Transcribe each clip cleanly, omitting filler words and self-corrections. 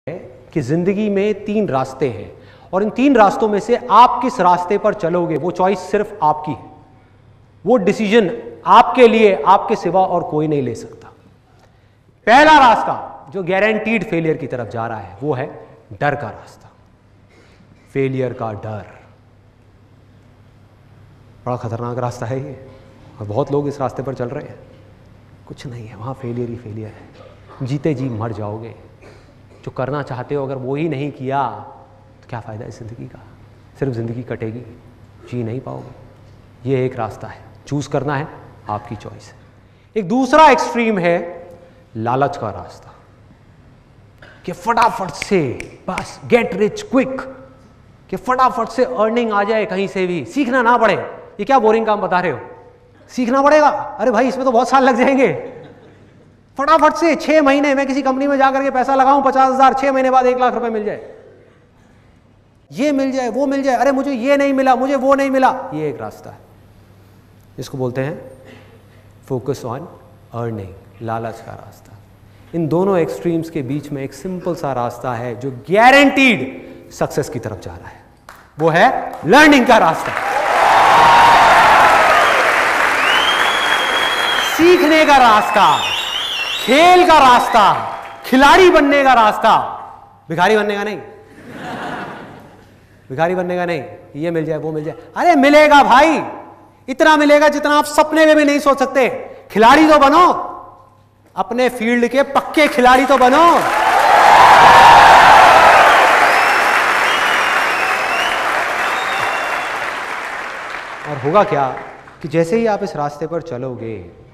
कि जिंदगी में तीन रास्ते हैं और इन तीन रास्तों में से आप किस रास्ते पर चलोगे वो चॉइस सिर्फ आपकी है। वो डिसीजन आपके लिए आपके सिवा और कोई नहीं ले सकता। पहला रास्ता जो गारंटीड फेलियर की तरफ जा रहा है वो है डर का रास्ता। फेलियर का डर बड़ा खतरनाक रास्ता है ये और बहुत लोग इस रास्ते पर चल रहे हैं। कुछ नहीं है, वहां फेलियर ही फेलियर है। जीते जी मर जाओगे। जो करना चाहते हो अगर वो ही नहीं किया तो क्या फ़ायदा इस ज़िंदगी का। सिर्फ ज़िंदगी कटेगी, जी नहीं पाओगे। ये एक रास्ता है, चूज़ करना है, आपकी चॉइस है। एक दूसरा एक्सट्रीम है लालच का रास्ता कि फटाफट से बस गेट रिच क्विक, कि फटाफट से अर्निंग आ जाए कहीं से भी, सीखना ना पड़े। ये क्या बोरिंग काम बता रहे हो, सीखना पड़ेगा? अरे भाई इसमें तो बहुत साल लग जाएंगे। फटाफट से 6 महीने मैं किसी कंपनी में जाकर के पैसा लगाऊं 50,000, 6 महीने बाद 1 लाख रुपए मिल जाए, ये मिल जाए, वो मिल जाए। अरे मुझे ये नहीं मिला, मुझे वो नहीं मिला। ये एक रास्ता है जिसको बोलते हैं फोकस ऑन अर्निंग, लालच का रास्ता। इन दोनों एक्सट्रीम्स के बीच में एक सिंपल सा रास्ता है जो गारंटीड सक्सेस की तरफ जा रहा है, वो है लर्निंग का रास्ता, सीखने का रास्ता, खेल का रास्ता, खिलाड़ी बनने का रास्ता। भिखारी बनने का नहीं, भिखारी बनने का नहीं, ये मिल जाए वो मिल जाए। अरे मिलेगा भाई, इतना मिलेगा जितना आप सपने में भी नहीं सोच सकते। खिलाड़ी तो बनो, अपने फील्ड के पक्के खिलाड़ी तो बनो। और होगा क्या कि जैसे ही आप इस रास्ते पर चलोगे,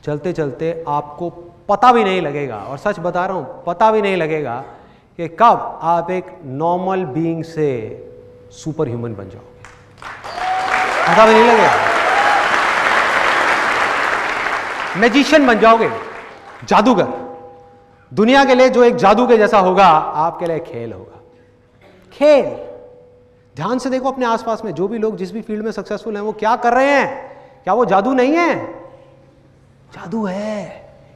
चलते चलते आपको पता भी नहीं लगेगा, और सच बता रहा हूं पता भी नहीं लगेगा कि कब आप एक नॉर्मल बीइंग से सुपर ह्यूमन बन जाओगे। पता भी नहीं लगेगा। मैजिशियन बन जाओगे, जादूगर। दुनिया के लिए जो एक जादू के जैसा होगा, आपके लिए खेल होगा। खेल। ध्यान से देखो अपने आसपास में जो भी लोग जिस भी फील्ड में सक्सेसफुल हैं वो क्या कर रहे हैं। क्या वो जादू नहीं है? जादू है।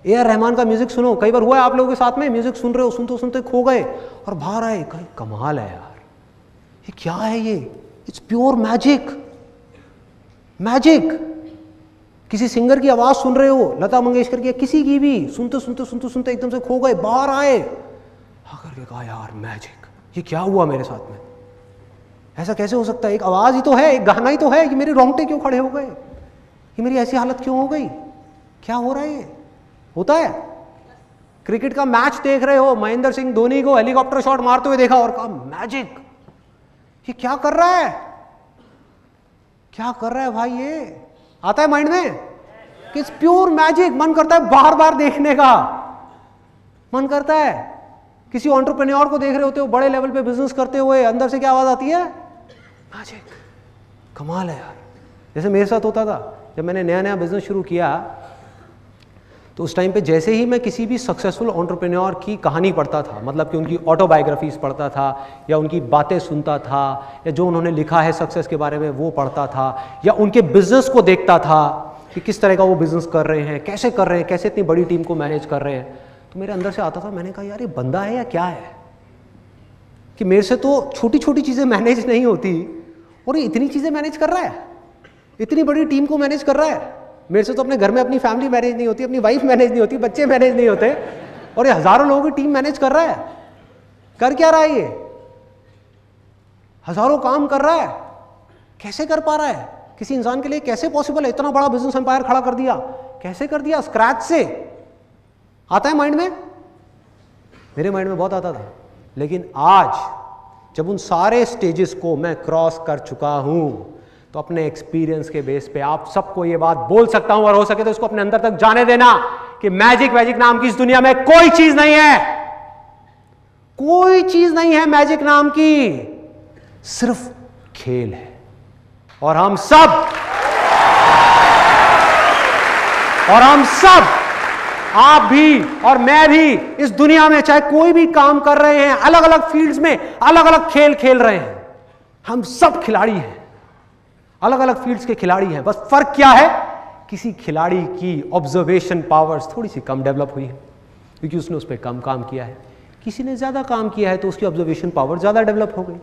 ए.आर. रहमान का म्यूजिक सुनो। कई बार हुआ है आप लोगों के साथ में, म्यूजिक सुन रहे हो, सुनते सुनते खो गए और बाहर आए, कहीं कमाल है यार, ये क्या है ये? It's pure magic. मैजिक। किसी सिंगर की आवाज सुन रहे हो, लता मंगेशकर की, किसी की भी, सुनते सुनते सुनते सुनते एकदम से खो गए, बाहर आए, आकर के कहा यार मैजिक, ये क्या हुआ मेरे साथ में? ऐसा कैसे हो सकता है? एक आवाज ही तो है, एक गाना ही तो है, ये मेरे रोंगटे क्यों खड़े हो गए? ये मेरी ऐसी हालत क्यों हो गई? क्या हो रहा है? ये होता है। क्रिकेट का मैच देख रहे हो, महेंद्र सिंह धोनी को हेलीकॉप्टर शॉट मारते हुए देखा और कहा मैजिक, ये क्या कर रहा है? क्या कर रहा है भाई? ये आता है माइंड में कि इट्स प्योर मैजिक। मन करता है बार बार देखने का, मन करता है। किसी एंटरप्रेन्योर को देख रहे होते हो बड़े लेवल पे बिजनेस करते हुए, अंदर से क्या आवाज आती है? मैजिक। कमाल है यार। जैसे मेरे साथ होता था जब मैंने नया नया बिजनेस शुरू किया, तो उस टाइम पे जैसे ही मैं किसी भी सक्सेसफुल एंटरप्रेन्योर की कहानी पढ़ता था, मतलब कि उनकी ऑटोबायोग्राफीज पढ़ता था या उनकी बातें सुनता था या जो उन्होंने लिखा है सक्सेस के बारे में वो पढ़ता था या उनके बिजनेस को देखता था कि किस तरह का वो बिजनेस कर रहे हैं, कैसे कर रहे हैं, कैसे इतनी बड़ी टीम को मैनेज कर रहे हैं, तो मेरे अंदर से आता था, मैंने कहा यार ये बंदा है या क्या है कि मेरे से तो छोटी छोटी चीज़ें मैनेज नहीं होती और ये इतनी चीज़ें मैनेज कर रहा है, इतनी बड़ी टीम को मैनेज कर रहा है। मेरे से तो अपने घर में अपनी फैमिली मैनेज नहीं होती, अपनी वाइफ मैनेज नहीं होती, बच्चे मैनेज नहीं होते, और ये हजारों लोगों की टीम मैनेज कर रहा है। कर क्या रहा है ये? हजारों काम कर रहा है। कैसे कर पा रहा है? किसी इंसान के लिए कैसे पॉसिबल है? इतना बड़ा बिजनेस एम्पायर खड़ा कर दिया, कैसे कर दिया? स्क्रैच से। आता है माइंड में? मेरे माइंड में बहुत आता था। लेकिन आज जब उन सारे स्टेजेस को मैं क्रॉस कर चुका हूं, तो अपने एक्सपीरियंस के बेस पे आप सबको ये बात बोल सकता हूं, और हो सके तो इसको अपने अंदर तक जाने देना कि मैजिक नाम की इस दुनिया में कोई चीज नहीं है। कोई चीज नहीं है मैजिक नाम की, सिर्फ खेल है। और हम सब आप भी और मैं भी इस दुनिया में चाहे कोई भी काम कर रहे हैं, अलग अलग फील्ड्स में अलग अलग खेल खेल रहे हैं, हम सब खिलाड़ी हैं, अलग अलग फील्ड्स के खिलाड़ी हैं। बस फर्क क्या है? किसी खिलाड़ी की ऑब्जर्वेशन पावर्स थोड़ी सी कम डेवलप हुई है क्योंकि उसने उस पर कम काम किया है, किसी ने ज्यादा काम किया है तो उसकी ऑब्जर्वेशन पावर ज्यादा डेवलप हो गई,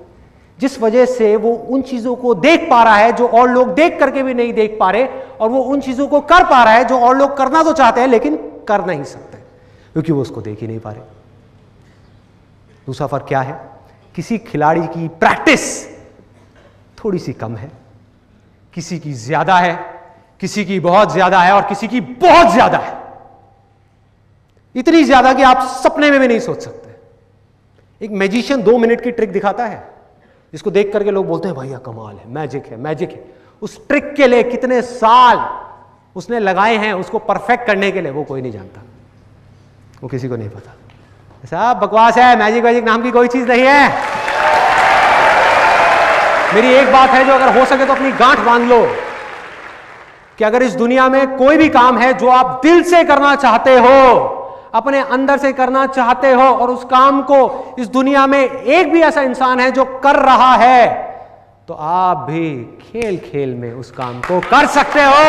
जिस वजह से वो उन चीजों को देख पा रहा है जो और लोग देख करके भी नहीं देख पा रहे, और वो उन चीजों को कर पा रहा है जो और लोग करना तो चाहते हैं लेकिन कर नहीं सकते क्योंकि वो उसको देख ही नहीं पा रहे। दूसरा फर्क क्या है? किसी खिलाड़ी की प्रैक्टिस थोड़ी सी कम है, किसी की ज्यादा है, किसी की बहुत ज्यादा है और किसी की बहुत ज्यादा है, इतनी ज्यादा कि आप सपने में भी नहीं सोच सकते। एक मैजिशियन 2 मिनट की ट्रिक दिखाता है जिसको देख करके लोग बोलते हैं भैया कमाल है, मैजिक है, मैजिक है। उस ट्रिक के लिए कितने साल उसने लगाए हैं उसको परफेक्ट करने के लिए, वो कोई नहीं जानता, वो किसी को नहीं पता। ऐसा बकवास है, मैजिक वैजिक नाम की कोई चीज नहीं है। मेरी एक बात है जो अगर हो सके तो अपनी गांठ बांध लो कि अगर इस दुनिया में कोई भी काम है जो आप दिल से करना चाहते हो, अपने अंदर से करना चाहते हो, और उस काम को इस दुनिया में एक भी ऐसा इंसान है जो कर रहा है, तो आप भी खेल खेल में उस काम को कर सकते हो।